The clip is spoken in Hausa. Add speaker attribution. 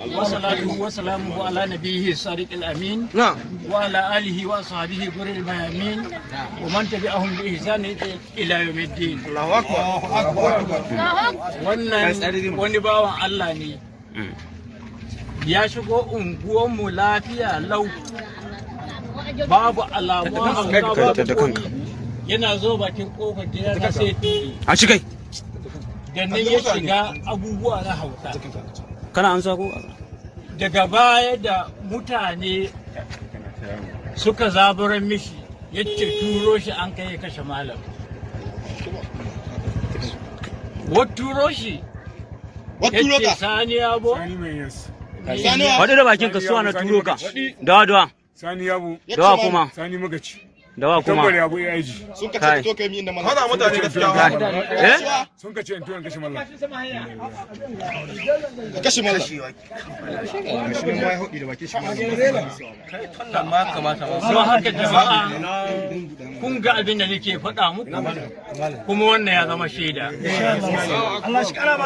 Speaker 1: وصلاته وسلامه على نبيه الصادق الأمين وعلى آله وأصحابه غر الميامين ومن تبعهم بإحسان إلى يوم الدين. الله أكبر. wani bawan Allah ne ya shigo unguwanmu lafiya lau babu alamu yana zo bakin kofar gida na sai a shigai da nan ya shiga abubuwa na hauta
Speaker 2: kana an sako
Speaker 1: daga baya da mutane suka zaburan mishi yace turo shi an kai kashe malam wat turo shi yace sani yabo
Speaker 2: wadda da bakin ka suwa na turo ka dawa
Speaker 3: sani yabo
Speaker 2: dawa kuma
Speaker 3: sani magaci
Speaker 2: dawa kuma
Speaker 3: tambari abu ya aiji
Speaker 4: sun kace to kai mi inda mallam
Speaker 3: hada mutane gaskiya sun kace in tuwan kashe mallam
Speaker 4: kashe mallam
Speaker 3: shi mai hudi da baki shi mallam
Speaker 1: amma kamata ba haka jama'a kun ga abin da nake faɗa muku kuma wannan ya zama shaida Allah shi kara ba